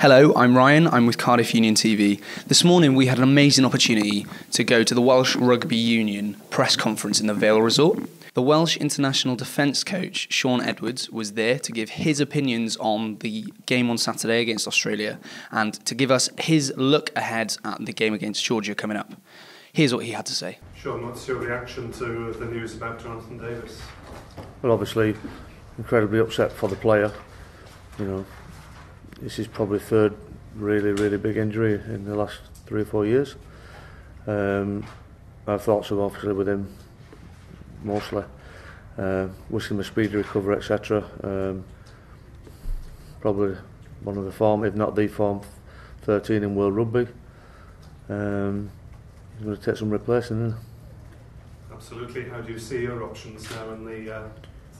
Hello, I'm Ryan. I'm with Cardiff Union TV. This morning we had an amazing opportunity to go to the Welsh Rugby Union press conference in the Vale Resort. The Welsh international defence coach, Shaun Edwards, was there to give his opinions on the game on Saturday against Australia and to give us his look ahead at the game against Georgia coming up. Here's what he had to say. Shaun, what's your reaction to the news about Jonathan Davis? Well, obviously, incredibly upset for the player. You know, this is probably third really big injury in the last 3 or 4 years. Our thoughts are obviously with him mostly. Wishing him a speedy recovery, etc. Probably one of the form, if not the form, 13 in World Rugby. He's going to take some replacing, isn't he? Absolutely. How do you see your options now in the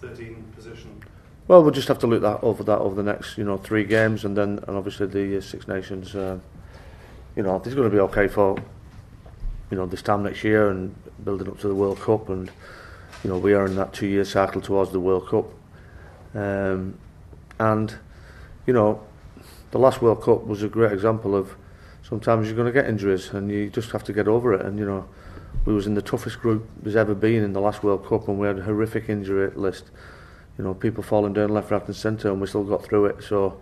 13 position? Well, we'll just have to look over the next 3 games, and obviously the Six Nations. He's going to be okay for this time next year and building up to the World Cup, and we are in that 2-year cycle towards the World Cup. And the last World Cup was a great example of sometimes you're going to get injuries and you just have to get over it. And we was in the toughest group there's ever been in the last World Cup, and we had a horrific injury list. People falling down left, right and centre, and we still got through it. So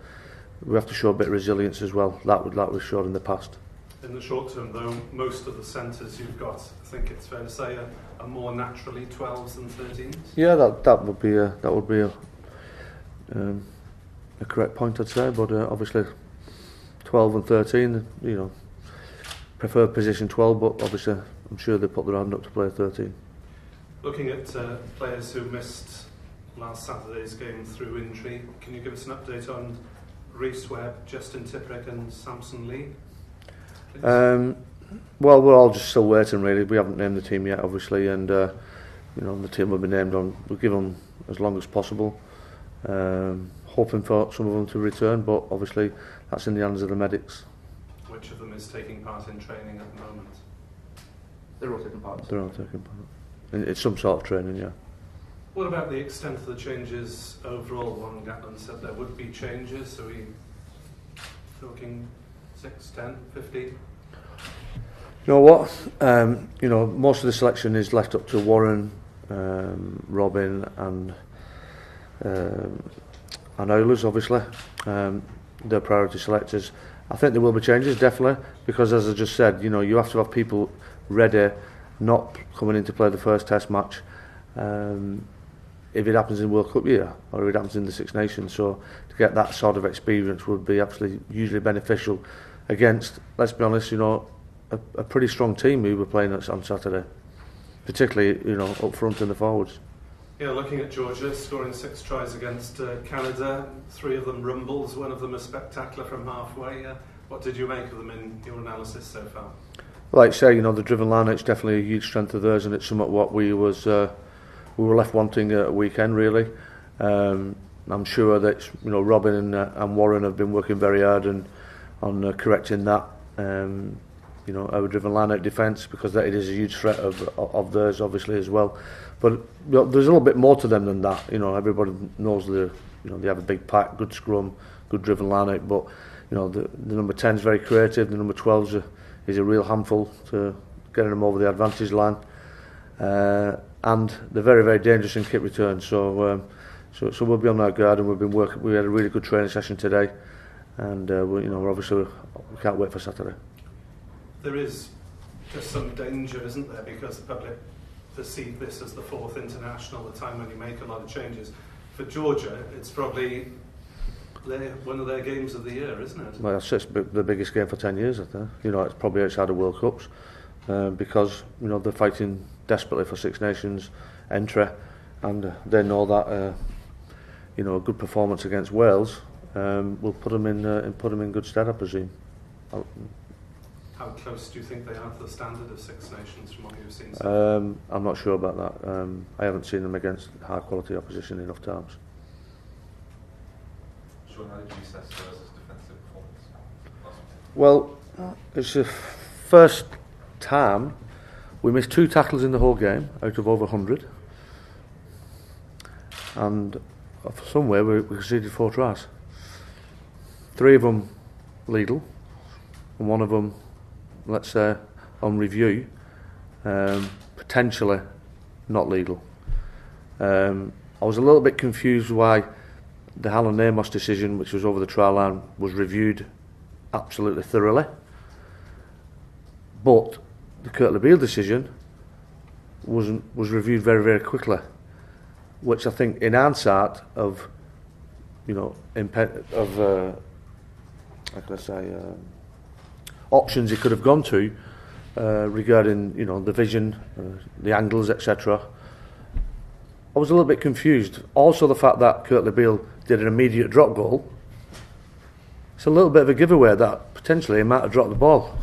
we have to show a bit of resilience as well. That we've showed in the past. In the short term, though, most of the centres you've got, I think it's fair to say, are more naturally 12s than 13s. Yeah, that would be a correct point, I'd say. But obviously, 12 and 13, prefer position 12. But obviously, I'm sure they put their hand up to play 13. Looking at players who missed last Saturday's game through injury, can you give us an update on Rhys Webb, Justin Tipuric and Samson Lee? Well, we're all just still waiting really. We haven't named the team yet, obviously, and the team will be named on. We'll give them as long as possible, hoping for some of them to return, but obviously that's in the hands of the medics. Which of them is taking part in training at the moment? They're all taking part. They're all taking part. It's some sort of training, yeah. What about the extent of the changes overall? Warren Gatland said there would be changes. Are we talking 6, 10, 15? You know what? Most of the selection is left up to Warren, Robin, and Oilers, obviously. They're priority selectors. I think there will be changes, definitely, because as I just said, you have to have people ready, not coming in to play the first Test match. If it happens in World Cup year or if it happens in the Six Nations, so to get that sort of experience would be absolutely hugely beneficial against, let's be honest, a pretty strong team who were playing on Saturday, particularly up front in the forwards. Yeah, looking at Georgia scoring 6 tries against Canada, 3 of them rumbles, one of them a spectacular from halfway. What did you make of them in your analysis so far? Like I say, the driven line, it's definitely a huge strength of theirs, and it's somewhat what we were left wanting at a weekend, really. I'm sure that Robin and Warren have been working very hard on correcting that. Our driven line out defence, because it is a huge threat of theirs, obviously, as well. But there's a little bit more to them than that. Everybody knows they have a big pack, good scrum, good driven line out. But the number 10 is very creative. The number 12 is a real handful to getting them over the advantage line. And they're very dangerous in kick return. So we'll be on our guard, and we've been working. We had a really good training session today, and we're obviously we can't wait for Saturday. There is just some danger, isn't there, because the public perceive this as the 4th international, the time when you make a lot of changes. For Georgia, it's probably one of their games of the year, isn't it? Well, it's the biggest game for 10 years, I think. It's probably outside of World Cups, because they're fighting desperately for Six Nations entry, and they know that a good performance against Wales will put them in good stead, I presume. How close do you think they are to the standard of Six Nations from what you've seen so far? I'm not sure about that. I haven't seen them against high quality opposition enough times. Shaun, how did you assess Wales's defensive performance? Well, it's the first time we missed 2 tackles in the whole game out of over 100, and for somewhere we conceded 4 tries. 3 of them legal, and one of them, let's say, on review, potentially not legal. I was a little bit confused why the Alan Amos decision, which was over the trial line, was reviewed absolutely thoroughly, but the Kirtley Beale decision was reviewed very, very quickly, which I think, in hindsight of, how can I say, options he could have gone to regarding, the vision, the angles, etc. I was a little bit confused. Also, the fact that Kirtley Beale did an immediate drop goal, it's a little bit of a giveaway that potentially he might have dropped the ball.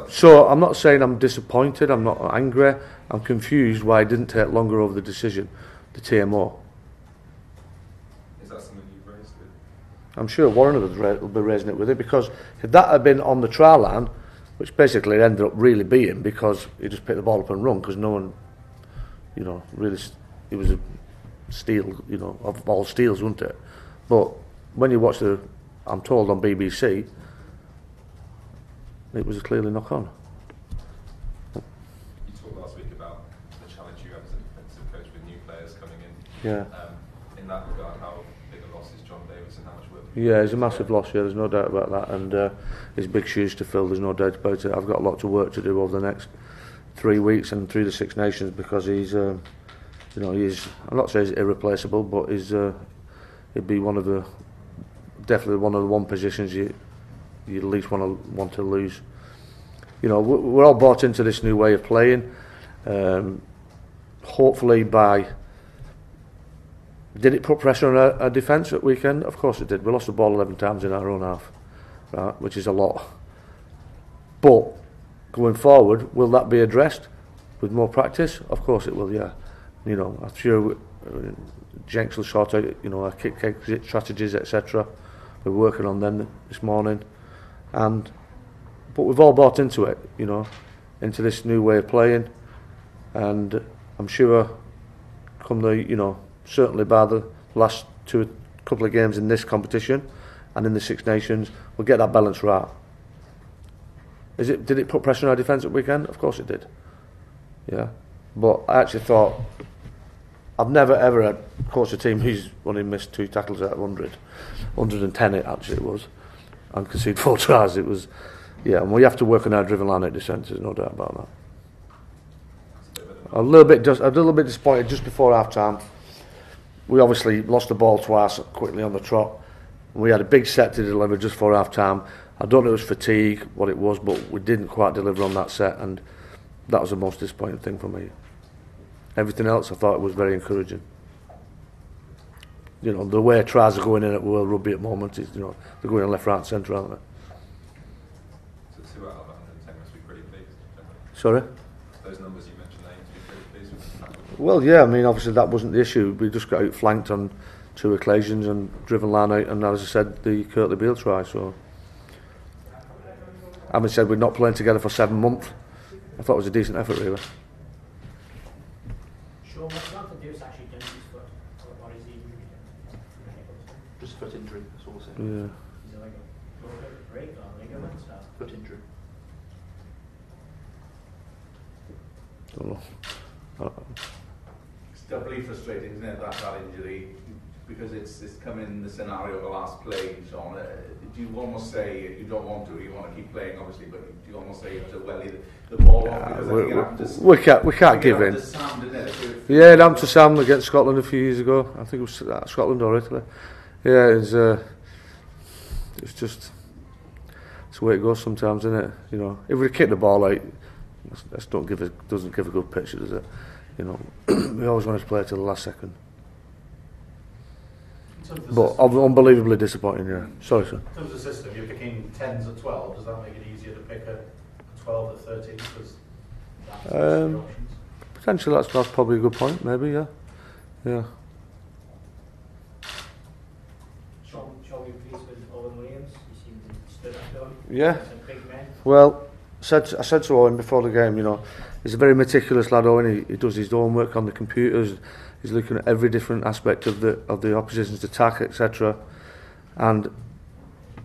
So I'm not saying I'm disappointed, I'm not angry, I'm confused why it didn't take longer over the decision, the TMO. Is that something you've raised with? I'm sure Warren will be raising it with it, because if that had been on the trial line, which basically it ended up really being, because he just picked the ball up and run, because no one, really, it was a steal, of all steals, wasn't it? But when you watch I'm told on BBC, it was clearly knock on. You talked last week about the challenge you have as a defensive coach with new players coming in. Yeah. In that regard, how big a loss is John Davis and how much work? Yeah, it's a massive loss, there's no doubt about that, and it's big shoes to fill, there's no doubt about it. I've got a lot of work to do over the next 3 weeks and through the Six Nations, because he's, he's, I'm not saying he's irreplaceable, but he'd be definitely one of the one positions you at least want to lose. We're all bought into this new way of playing. Hopefully did it put pressure on our defence at weekend? Of course it did. We lost the ball 11 times in our own half, right, which is a lot. But going forward, will that be addressed with more practice? Of course it will, yeah. I'm sure Jenks will sort out, our kick strategies, etc. We're working on them this morning. But we've all bought into it, into this new way of playing, and I'm sure come the, certainly by the last couple of games in this competition and in the Six Nations, we'll get that balance right. Did it put pressure on our defence at weekend? Of course it did. Yeah, but I actually thought I've never ever had coached a team who's only missed 2 tackles out of 100, 110 it actually was, and conceded 4 tries. It was, yeah, and we have to work on our driven line at defence. There's no doubt about that. A little bit disappointed just before half time. We obviously lost the ball twice quickly on the trot. We had a big set to deliver just before half time. I don't know if it was fatigue, what it was, but we didn't quite deliver on that set, and that was the most disappointing thing for me. Everything else I thought it was very encouraging. The way tries are going in at World Rugby at the moment is, they're going in left, right, centre, aren't they? So 2 out of 110 must be pretty pleased. Sorry? Those numbers you mentioned, they must be pretty pleased with. Well, yeah, I mean, obviously that wasn't the issue. We just got outflanked on 2 occasions and driven line out, and as I said, the Kirtley Beale try. So, having said we're not playing together for 7 months, I thought it was a decent effort, really. Shaun, what's Jonathan Davis actually done to his foot? What is he? Just foot injury, that's all we're saying. Yeah. Is it like a broken break or ligament stuff? Foot injury. Don't know. It's doubly frustrating, isn't it, that injury, because it's come in the scenario of the last play, Shaun. Do you almost say you don't want to? You want to keep playing, obviously, but do you almost say you have to welly the ball off? Because I think it happened We can't give in. Sam, didn't it? Yeah, it happened to Sam against Scotland a few years ago. I think it was Scotland or Italy. Yeah, it's just it's the way it goes sometimes, isn't it? If we kick the ball out, doesn't give a good picture, does it? We always want to play till the last second. But unbelievably disappointing, yeah. Sorry, sir. In terms of the system, you're picking 10s at 12. Does that make it easier to pick a 12 at 13? Because that's the options. Potentially, that's probably a good point. Maybe, yeah. Shaun, we pleased with Owen Williams? He seemed to stood up to him. Yeah. He's a big man. Well, I said to Owen before the game, he's a very meticulous lad, Owen. He does his homework on the computers. He's looking at every different aspect of the opposition's attack, etc. And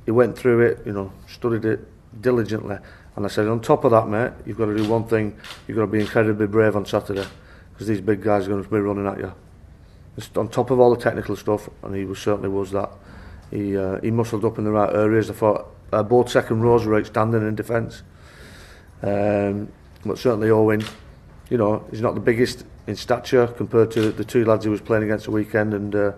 he went through it, you know, studied it diligently. And I said, on top of that, mate, you've got to do one thing. You've got to be incredibly brave on Saturday, because these big guys are going to be running at you. Just on top of all the technical stuff, and he certainly was that. He muscled up in the right areas. I thought both second rows were outstanding in defence. But certainly Owen, you know, he's not the biggest in stature compared to the two lads he was playing against the weekend. And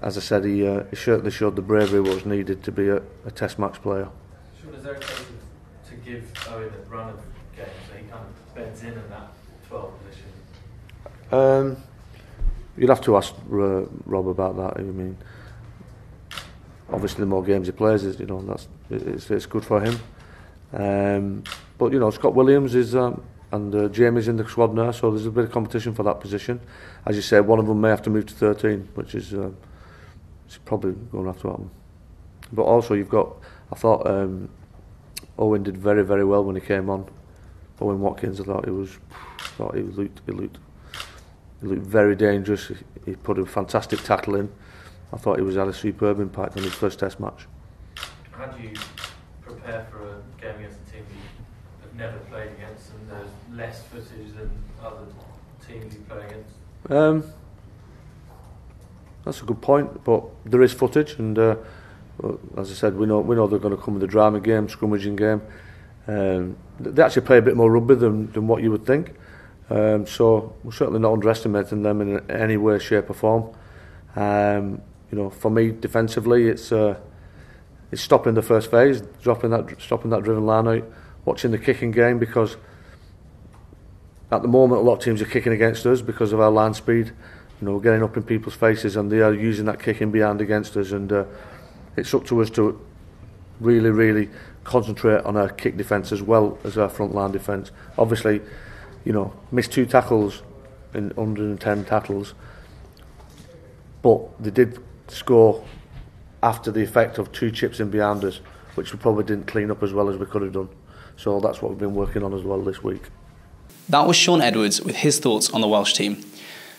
as I said, he certainly showed the bravery what was needed to be a Test match player. Shaun, is there a case to give Owen a run of games so he kind of beds in that 12 position? You'd have to ask Rob about that. I mean, obviously the more games he plays, you know, it's good for him. But you know, Scott Williams is and Jamie's in the squad now, so there's a bit of competition for that position. As you said, one of them may have to move to 13, which is it's probably going to have to happen. But also you've got, I thought Owen did very, very well when he came on. Owen Watkins, I thought he looked very dangerous. He put a fantastic tackle in. I thought he had a superb impact on his first Test match. How do you prepare for a game against a team you've never played against, and there's less footage than other teams you play against? That's a good point, but there is footage, and as I said, we know they're going to come with a drama game, scrummaging game. They actually play a bit more rugby than what you would think. So we're certainly not underestimating them in any way, shape or form. You know, for me, defensively, it's stopping the first phase, stopping that driven line out, watching the kicking game, because at the moment a lot of teams are kicking against us because of our line speed. You know, we're getting up in people's faces and they are using that kicking behind against us, and it's up to us to really, really concentrate on our kick defence as well as our front line defence. Obviously, you know, missed 2 tackles in 110 tackles, but they did score after the effect of 2 chips in behind us, which we probably didn't clean up as well as we could have done. So that's what we've been working on as well this week. That was Shaun Edwards with his thoughts on the Welsh team.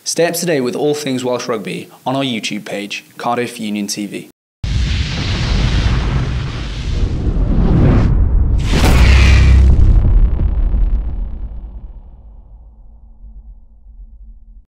Stay up to date with all things Welsh Rugby on our YouTube page, Cardiff Union TV.